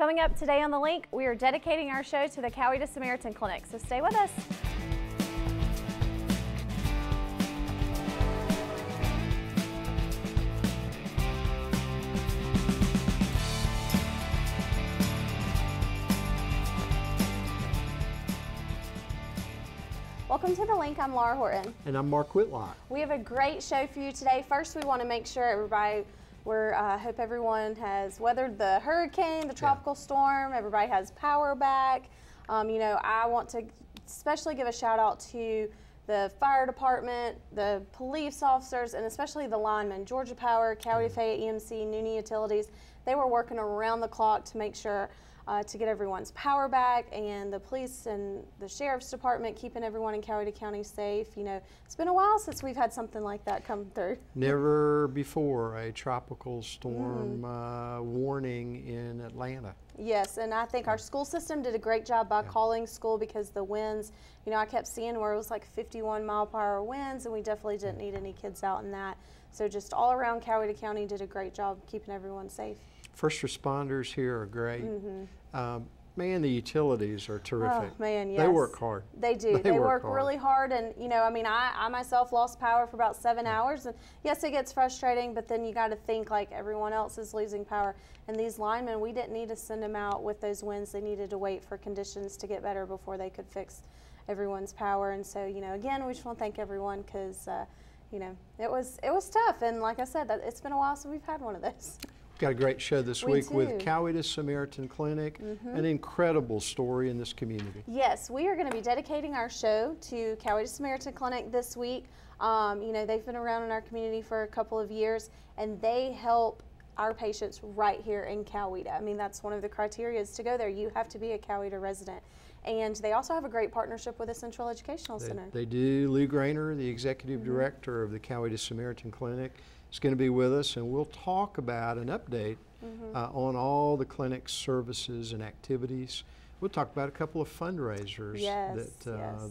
Coming up today on The Link, we are dedicating our show to the Coweta Samaritan Clinic, so stay with us. Welcome to The Link. I'm Laura Horton. And I'm Mark Whitlock. We have a great show for you today. First, we want to make sure everybody, hope everyone has weathered the hurricane, the tropical storm, everybody has power back. I want to especially give a shout out to the fire department, the police officers, and especially the linemen, Georgia Power, Coweta Fayette EMC, Nooney Utilities. They were working around the clock to make sure to get everyone's power back, and the police and the sheriff's department keeping everyone in Coweta County safe. It's been a while since we've had something like that come through. Never before a tropical storm warning in Atlanta. Yes, and I think our school system did a great job by calling school, because the winds, I kept seeing where it was like 51-mile-per-hour winds, and we definitely didn't need any kids out in that. So just all around, Coweta County did a great job keeping everyone safe. First responders here are great. Man, the utilities are terrific. Oh, man, yes. They work hard. They do. They work really hard. And, I myself lost power for about 7 hours. And yes, it gets frustrating, but then you got to think like everyone else is losing power. And these linemen, we didn't need to send them out with those winds. They needed to wait for conditions to get better before they could fix everyone's power. And so, again, we just want to thank everyone, because, it was tough. And like I said, it's been a while since we've had one of those. Got a great show this week with Coweta Samaritan Clinic, an incredible story in this community. Yes, we are going to be dedicating our show to Coweta Samaritan Clinic this week. They've been around in our community for a couple of years, and they help our patients right here in Coweta. That's one of the criteria to go there. You have to be a Coweta resident. And they also have a great partnership with the Central Educational Center. They do. Lou Graner, the Executive Director of the Coweta Samaritan Clinic, is going to be with us, and we'll talk about an update on all the clinic's services and activities. We'll talk about a couple of fundraisers,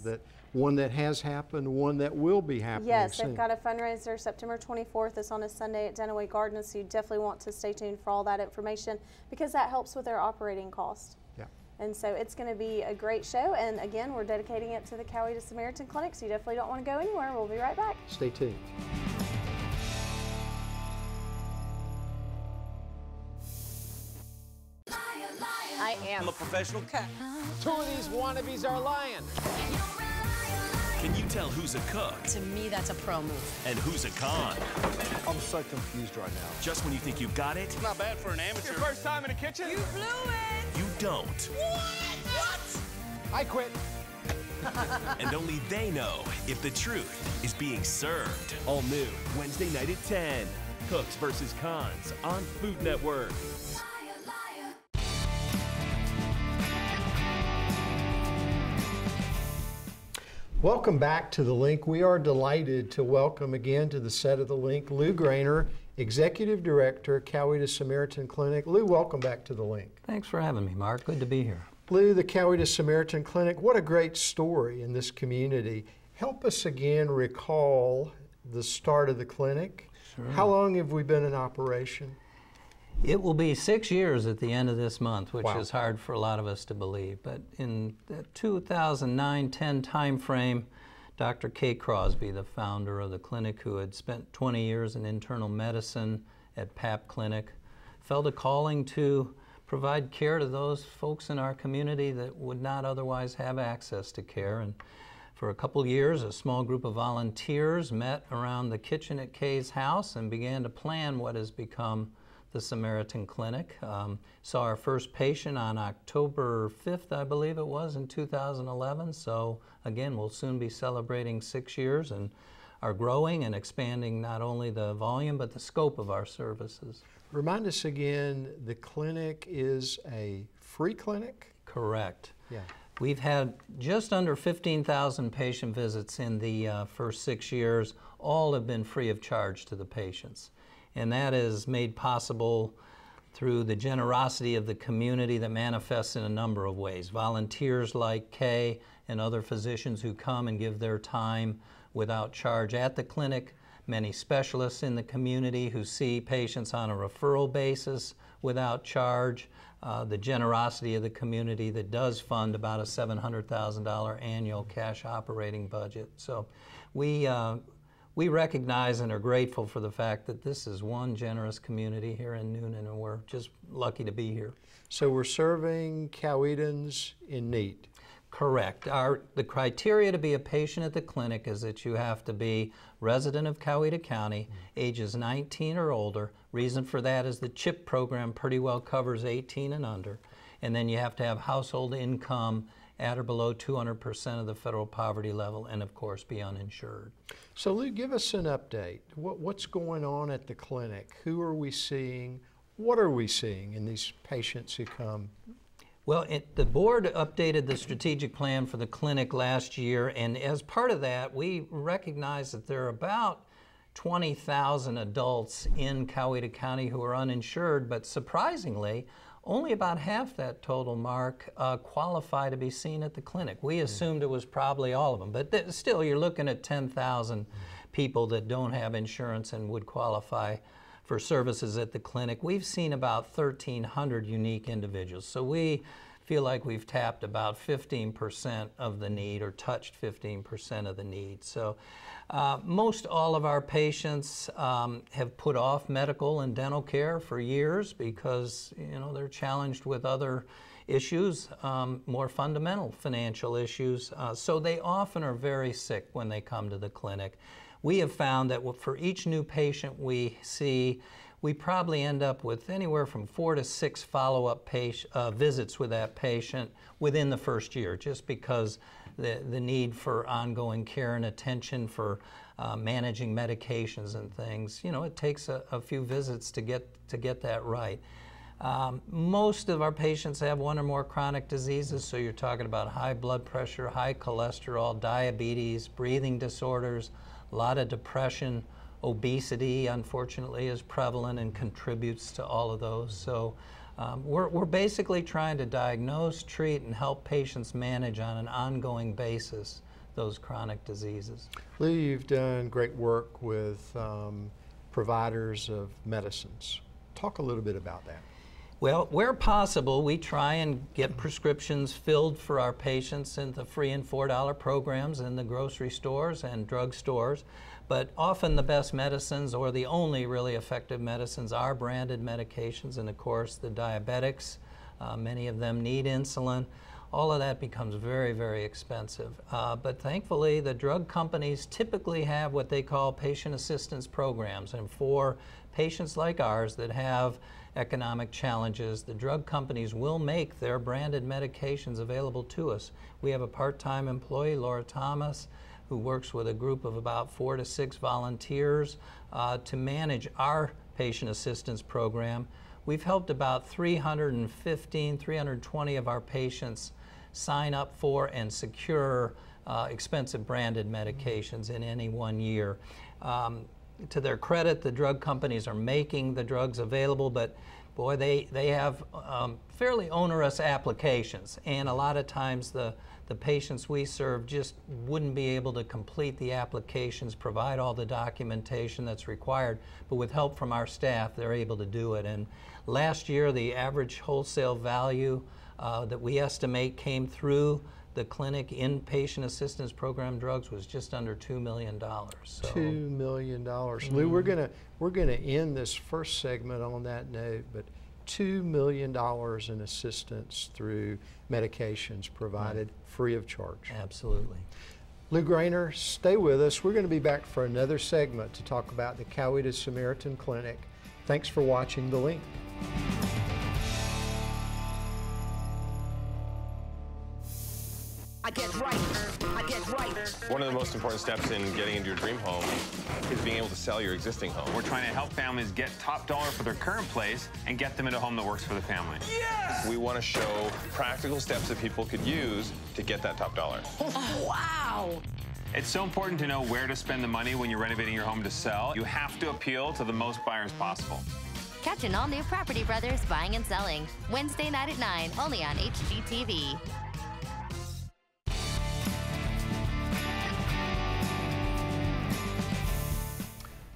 that one that has happened, one that will be happening soon. They've got a fundraiser September 24th. It's on a Sunday at Dunaway Gardens, so you definitely want to stay tuned for all that information, because that helps with their operating cost. Yeah. And so it's going to be a great show, and again, we're dedicating it to the Coweta Samaritan Clinic, so you definitely don't want to go anywhere. We'll be right back. Stay tuned. I'm a professional cat. Two of these wannabes are lying. Can you tell who's a cook? To me, that's a pro move. And who's a con? I'm so confused right now. Just when you think you got it. Not bad for an amateur. Your first time in the kitchen? You blew it! You don't. What? I quit. And only they know if the truth is being served. All new, Wednesday night at 10. Cooks versus Cons on Food Network. Welcome back to The Link. We are delighted to welcome again to the set of The Link, Lou Graner, Executive Director, Coweta Samaritan Clinic. Lou, welcome back to The Link. Thanks for having me, Mark. Good to be here. Lou, the Coweta Samaritan Clinic, what a great story in this community. Help us again recall the start of the clinic. Sure. How long have we been in operation? It will be 6 years at the end of this month, which is hard for a lot of us to believe. But in the 2009-10 time frame, Dr. Kay Crosby, the founder of the clinic, who had spent 20 years in internal medicine at PAP Clinic, felt a calling to provide care to those folks in our community that would not otherwise have access to care. And for a couple years, a small group of volunteers met around the kitchen at Kay's house and began to plan what has become the Samaritan Clinic. Saw our first patient on October 5th, I believe it was, in 2011. So again, we'll soon be celebrating 6 years and are growing and expanding not only the volume but the scope of our services. Remind us again, the clinic is a free clinic? Correct. Yeah. We've had just under 15,000 patient visits in the first 6 years. All have been free of charge to the patients. And that is made possible through the generosity of the community that manifests in a number of ways. Volunteers like Kay and other physicians who come and give their time without charge at the clinic, many specialists in the community who see patients on a referral basis without charge, the generosity of the community that does fund about a $700,000 annual cash operating budget. So we recognize and are grateful for the fact that this is one generous community here in Newnan, and we're just lucky to be here. So we're serving Cowetans in need. Correct. The criteria to be a patient at the clinic is that you have to be resident of Coweta County, ages 19 or older. Reason for that is the CHIP program pretty well covers 18 and under. And then you have to have household income at or below 200% of the federal poverty level, and of course be uninsured. So Lou, give us an update. What's going on at the clinic? Who are we seeing? What are we seeing in these patients who come? Well, the board updated the strategic plan for the clinic last year, and as part of that, we recognize that there are about 20,000 adults in Coweta County who are uninsured, but surprisingly, only about half that total mark qualify to be seen at the clinic. We assumed it was probably all of them, but still you're looking at 10,000 people that don't have insurance and would qualify for services at the clinic. We've seen about 1,300 unique individuals, so we feel like we've tapped about 15% of the need, or touched 15% of the need. So most all of our patients have put off medical and dental care for years because they're challenged with other issues, more fundamental financial issues. So they often are very sick when they come to the clinic. We have found that for each new patient we see, we probably end up with anywhere from 4 to 6 follow-up visits with that patient within the first year, just because the need for ongoing care and attention for managing medications and things, it takes a few visits to get that right. Most of our patients have one or more chronic diseases, so you're talking about high blood pressure, high cholesterol, diabetes, breathing disorders, a lot of depression. Obesity, unfortunately, is prevalent and contributes to all of those. So we're basically trying to diagnose, treat, and help patients manage on an ongoing basis those chronic diseases. Lou, you've done great work with providers of medicines. Talk a little bit about that. Well, where possible, we try and get prescriptions filled for our patients in the free and $4 programs in the grocery stores and drug stores. But often the best medicines, or the only really effective medicines, are branded medications. And of course, the diabetics, many of them need insulin. All of that becomes very, very expensive. But thankfully, the drug companies typically have what they call patient assistance programs. And for patients like ours that have economic challenges, the drug companies will make their branded medications available to us. We have a part-time employee, Laura Thomas, who works with a group of about 4 to 6 volunteers to manage our patient assistance program. We've helped about 315, 320 of our patients sign up for and secure expensive branded medications in any one year. To their credit, the drug companies are making the drugs available, but boy, they have fairly onerous applications, and a lot of times the patients we serve just wouldn't be able to complete the applications, provide all the documentation that's required, but with help from our staff, they're able to do it. And last year, the average wholesale value that we estimate came through the clinic in patient assistance program drugs was just under $2 million. So. $2 million. Lou, we're gonna end this first segment on that note, but $2 million in assistance through medications provided free of charge. Absolutely. Lou Greiner, stay with us. We're going to be back for another segment to talk about the Coweta Samaritan Clinic. Thanks for watching The Link. I get right. One of the most important steps in getting into your dream home is being able to sell your existing home. We're trying to help families get top dollar for their current place and get them into a home that works for the family. Yes! We want to show practical steps that people could use to get that top dollar. Wow! It's so important to know where to spend the money when you're renovating your home to sell. You have to appeal to the most buyers possible. Catch an all-new Property Brothers Buying and Selling, Wednesday night at 9, only on HGTV.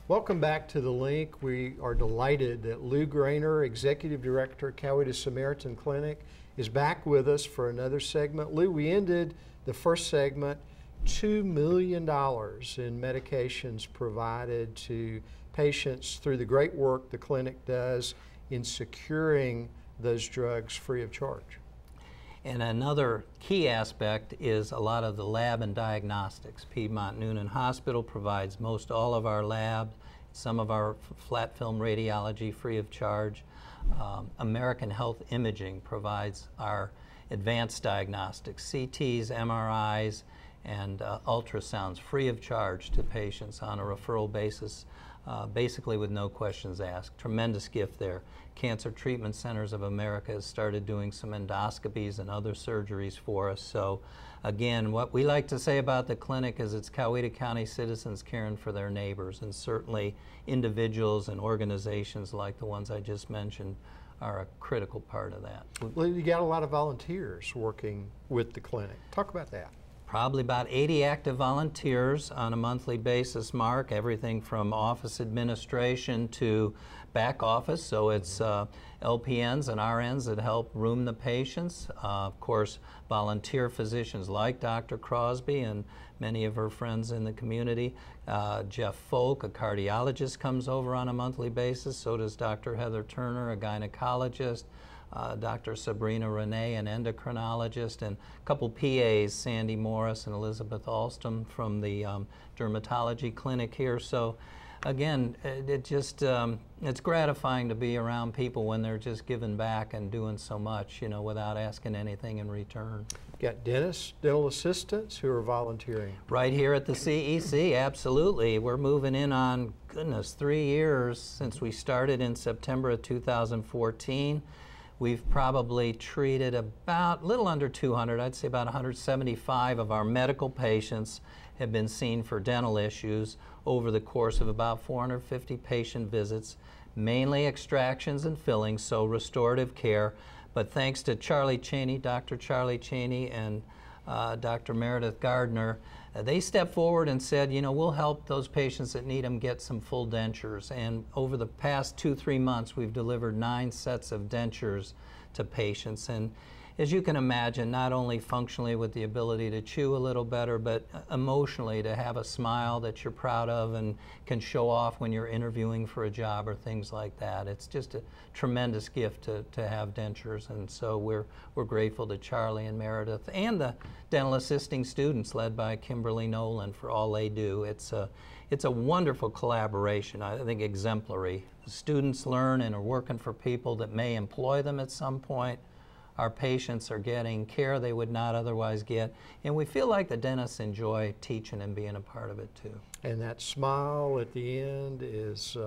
Welcome back to The Link. We are delighted that Lou Graner, Executive Director, Coweta Samaritan Clinic, is back with us for another segment. Lou, we ended the first segment, $2 million in medications provided to patients through the great work the clinic does in securing those drugs free of charge. And another key aspect is a lot of the lab and diagnostics. Piedmont Noonan Hospital provides most all of our lab, some of our flat film radiology free of charge. American Health Imaging provides our advanced diagnostics, CTs, MRIs, and ultrasounds free of charge to patients on a referral basis, basically with no questions asked. Tremendous gift there. Cancer Treatment Centers of America has started doing some endoscopies and other surgeries for us. So again, what we like to say about the clinic is it's Coweta County citizens caring for their neighbors, and certainly individuals and organizations like the ones I just mentioned are a critical part of that. Well, you got a lot of volunteers working with the clinic. Talk about that. Probably about 80 active volunteers on a monthly basis, Mark, everything from office administration to back office, so it's LPNs and RNs that help room the patients. Of course, volunteer physicians like Dr. Crosby and many of her friends in the community. Jeff Folk, a cardiologist, comes over on a monthly basis, so does Dr. Heather Turner, a gynecologist. Dr. Sabrina Renee, an endocrinologist, and a couple PAs, Sandy Morris and Elizabeth Alstom from the dermatology clinic here. So again, it's gratifying to be around people when they're just giving back and doing so much, you know, without asking anything in return. Got dentists, dental assistants who are volunteering. Right here at the CEC, absolutely. We're moving in on, goodness, 3 years since we started in September of 2014. We've probably treated about a little under 200, I'd say about 175 of our medical patients have been seen for dental issues over the course of about 450 patient visits, mainly extractions and fillings, so restorative care. But thanks to Charlie Cheney, Dr. Charlie Cheney and Dr. Meredith Gardner, they stepped forward and said, you know, we'll help those patients that need them get some full dentures. And over the past 2-3 months, we've delivered 9 sets of dentures to patients. And as you can imagine, not only functionally with the ability to chew a little better, but emotionally to have a smile that you're proud of and can show off when you're interviewing for a job or things like that. It's just a tremendous gift to have dentures, and so we're grateful to Charlie and Meredith and the dental assisting students led by Kimberly Nolan for all they do. It's a wonderful collaboration, I think exemplary. The students learn and are working for people that may employ them at some point. Our patients are getting care they would not otherwise get, and we feel like the dentists enjoy teaching and being a part of it too. And that smile at the end is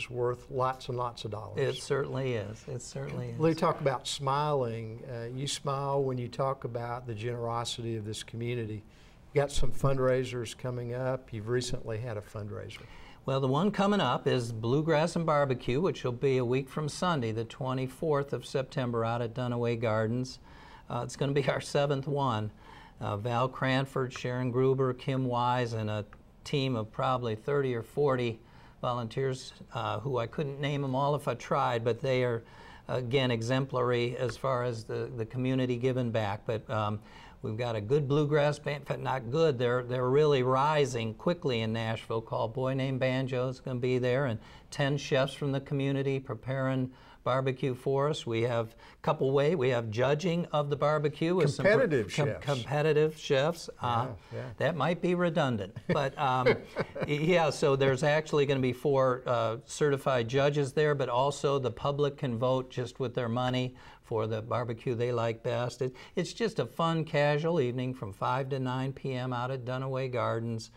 worth lots and lots of dollars. It certainly is. It certainly is. Lou, talk about smiling. You smile when you talk about the generosity of this community. You got some fundraisers coming up. You've recently had a fundraiser. Well, the one coming up is Bluegrass and Barbecue, which will be a week from Sunday, the 24th of September, out at Dunaway Gardens. It's going to be our 7th one. Val Cranford, Sharon Gruber, Kim Wise, and a team of probably 30 or 40 volunteers who I couldn't name them all if I tried, but they are, again, exemplary as far as the community giving back. But we've got a good bluegrass band, in fact, not good, they're really rising quickly in Nashville, called Boy Named Banjo. Is going to be there, and 10 chefs from the community preparing barbecue for us. We have a couple ways. We have judging of the barbecue with competitive chefs. Competitive chefs. That might be redundant, but yeah. So there's actually going to be 4 certified judges there, but also the public can vote just with their money for the barbecue they like best. It's just a fun, casual evening from 5 to 9 p.m. out at Dunaway Gardens.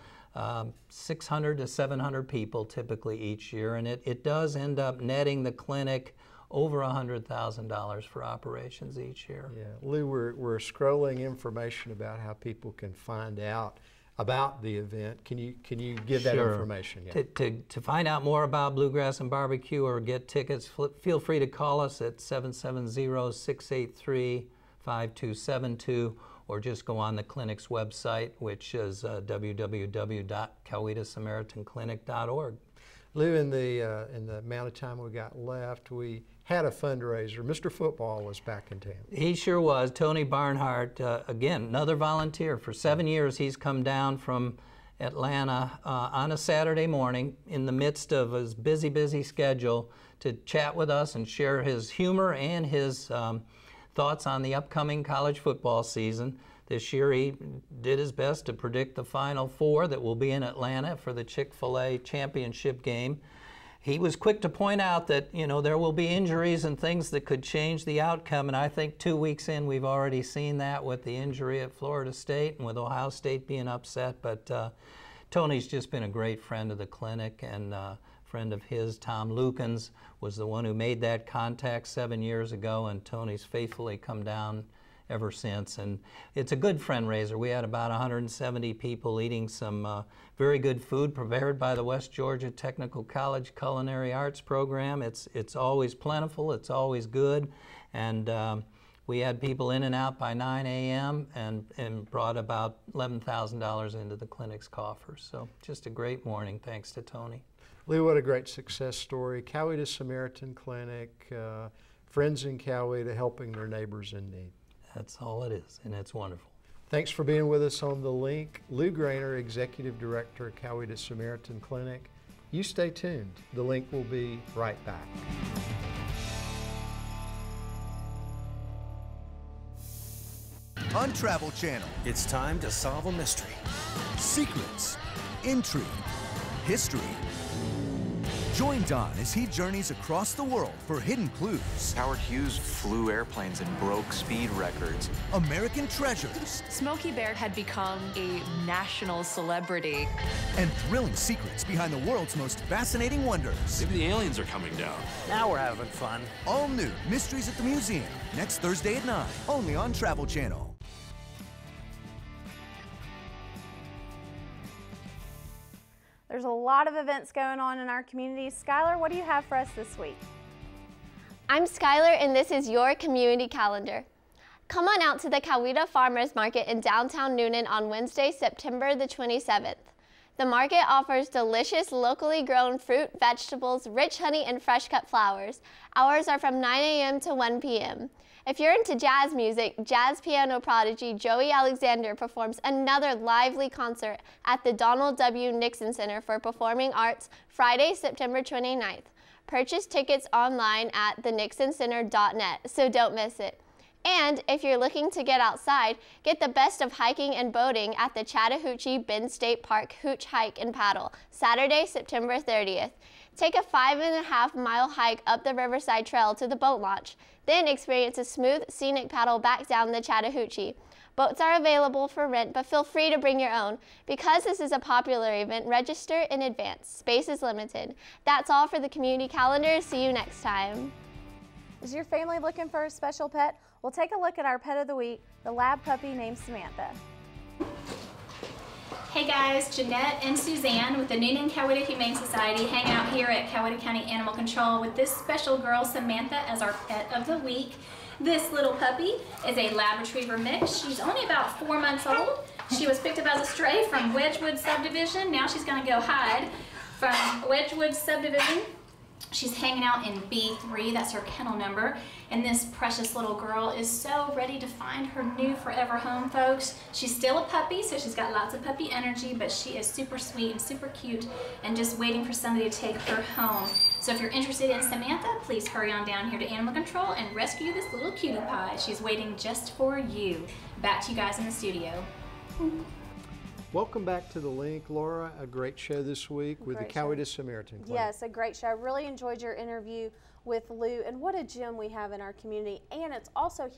600 to 700 people typically each year, and it does end up netting the clinic over $100,000 for operations each year. Yeah, Lou, we're scrolling information about how people can find out about the event. Can you give that information? Yeah. To find out more about Bluegrass and Barbecue or get tickets, feel free to call us at 770-683-5272, or just go on the clinic's website, which is www.CowetaSamaritanClinic.org. Lou, in the amount of time we got left, we had a fundraiser. Mr. Football was back in town. He sure was. Tony Barnhart, again, another volunteer. For 7 years, he's come down from Atlanta on a Saturday morning in the midst of his busy schedule to chat with us and share his humor and his thoughts on the upcoming college football season. This year he did his best to predict the Final Four that will be in Atlanta for the Chick-fil-A championship game. He was quick to point out that, you know, there will be injuries and things that could change the outcome, and I think 2 weeks in we've already seen that with the injury at Florida State and with Ohio State being upset. But Tony's just been a great friend of the clinic, and friend of his, Tom Lukens, was the one who made that contact 7 years ago, and Tony's faithfully come down ever since. And it's a good fundraiser. We had about 170 people eating some very good food prepared by the West Georgia Technical College Culinary Arts Program. It's always plentiful, it's always good, and we had people in and out by 9 a.m. and brought about $11,000 into the clinic's coffers. So just a great morning, thanks to Tony. Lou, what a great success story. Coweta Samaritan Clinic, friends in Coweta helping their neighbors in need. That's all it is, and it's wonderful. Thanks for being with us on TheLink. Lou Graner, Executive Director of Coweta Samaritan Clinic. You stay tuned. TheLink will be right back. On Travel Channel, It's time to solve a mystery. secrets, intrigue, history. Join Don as he journeys across the world for hidden clues, Howard Hughes flew airplanes and broke speed records. American treasures, Smokey Bear had become a national celebrity. and thrilling secrets behind the world's most fascinating wonders. Maybe the aliens are coming down. Now we're having fun. All new Mysteries at the Museum, next Thursday at 9, only on Travel Channel. There's a lot of events going on in our community. Skylar, what do you have for us this week? I'm Skylar, and this is your community calendar. Come on out to the Coweta Farmers Market in downtown Noonan on Wednesday, September the 27th. The market offers delicious locally grown fruit, vegetables, rich honey, and fresh cut flowers. Hours are from 9 a.m. to 1 p.m. If you're into jazz music, jazz piano prodigy Joey Alexander performs another lively concert at the Donald W. Nixon Center for Performing Arts Friday, September 29th. Purchase tickets online at thenixoncenter.net, so don't miss it. And if you're looking to get outside, get the best of hiking and boating at the Chattahoochee Bend State Park Hooch Hike and Paddle, Saturday, September 30th. Take a 5.5-mile hike up the Riverside Trail to the boat launch, then experience a smooth, scenic paddle back down the Chattahoochee. Boats are available for rent, but feel free to bring your own. Because this is a popular event, register in advance. Space is limited. That's all for the community calendar. See you next time. Is your family looking for a special pet? We'll take a look at our pet of the week, the lab puppy named Samantha. Hey guys, Jeanette and Suzanne with the Noonan Coweta Humane Society hanging out here at Coweta County Animal Control with this special girl, Samantha, as our pet of the week. This little puppy is a Lab Retriever mix. She's only about 4 months old. She was picked up as a stray from Wedgwood Subdivision. Now she's gonna go hide from Wedgwood Subdivision. She's hanging out in B3, that's her kennel number, and this precious little girl is so ready to find her new forever home, folks. She's still a puppy, so she's got lots of puppy energy, but she is super sweet and super cute and just waiting for somebody to take her home. So if you're interested in Samantha, please hurry on down here to Animal Control and rescue this little cutie pie. She's waiting just for you. Back to you guys in the studio. Welcome back to TheLink. Laura, a great show this week with the Coweta Samaritan Clinic. Yes, a great show. I really enjoyed your interview with Lou, and what a gem we have in our community. And it's also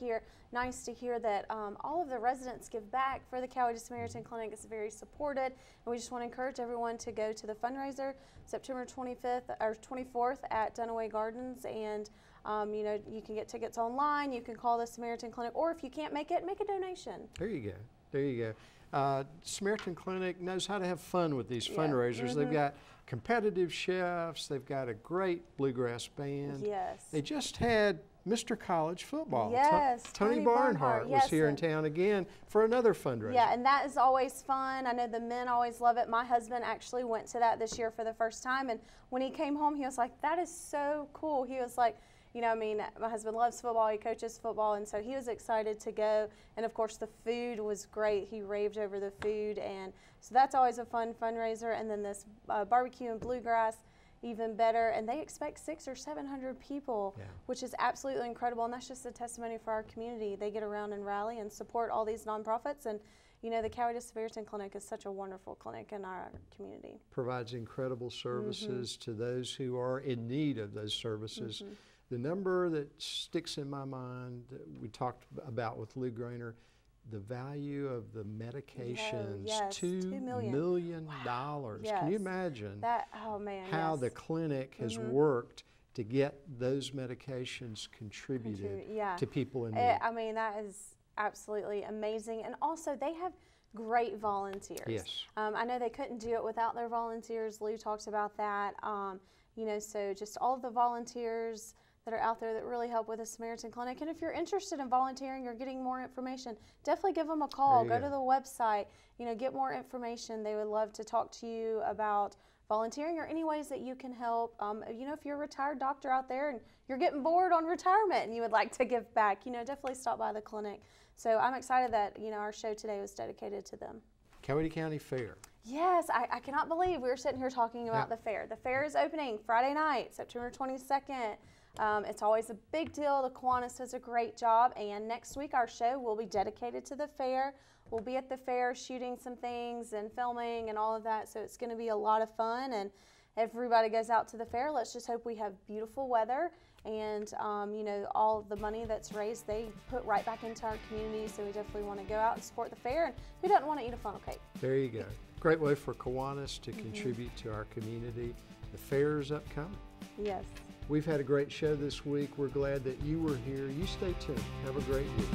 nice to hear that all of the residents give back for the Coweta Samaritan Clinic. It's very supported, and we just want to encourage everyone to go to the fundraiser September 25th or 24th at Dunaway Gardens, and you know, you can get tickets online. You can call the Samaritan Clinic, or if you can't make it, make a donation. There you go. There you go. Samaritan Clinic knows how to have fun with these fundraisers. They've got competitive chefs. They've got a great bluegrass band. Yes. They just had Mr. College Football. Yes, Tony Tony Barnhart was yes, here in town again for another fundraiser. Yeah, and that is always fun. I know the men always love it. My husband actually went to that this year for the first time, and when he came home, he was like, that is so cool. He was like, you know, I mean, my husband loves football, he coaches football, and so he was excited to go. And of course, the food was great. He raved over the food, and so that's always a fun fundraiser. And then this barbecue and bluegrass, even better. And they expect 600 or 700 people, which is absolutely incredible. And that's just a testimony for our community. They get around and rally and support all these nonprofits. And you know, the Samaritan Clinic is such a wonderful clinic in our community. Provides incredible services to those who are in need of those services. The number that sticks in my mind that we talked about with Lou Graner, the value of the medications, $2 million. Wow. Can you imagine that, how the clinic has worked to get those medications contributed to people in need? I mean, that is absolutely amazing. And also, they have great volunteers. Yes. I know they couldn't do it without their volunteers. Lou talked about that. You know, so just all of the volunteers that are out there that really help with the Samaritan Clinic. And if you're interested in volunteering or getting more information, definitely give them a call. Go to the website, you know, get more information. They would love to talk to you about volunteering or any ways that you can help. You know, if you're a retired doctor out there and you're getting bored on retirement and you would like to give back, you know, definitely stop by the clinic. So I'm excited that, you know, our show today was dedicated to them. Coweta County Fair. Yes, I cannot believe we were sitting here talking about the fair. The fair is opening Friday night, September 22nd. It's always a big deal. The Kiwanis does a great job, and next week our show will be dedicated to the fair. We'll be at the fair shooting some things and filming and all of that, so it's going to be a lot of fun, and everybody goes out to the fair. Let's just hope we have beautiful weather, and you know, all of the money that's raised they put right back into our community, so we definitely want to go out and support the fair, and who doesn't want to eat a funnel cake? There you go. Great way for Kiwanis to contribute to our community. The fair is upcoming. Yes. We've had a great show this week. We're glad that you were here. You stay tuned. Have a great week.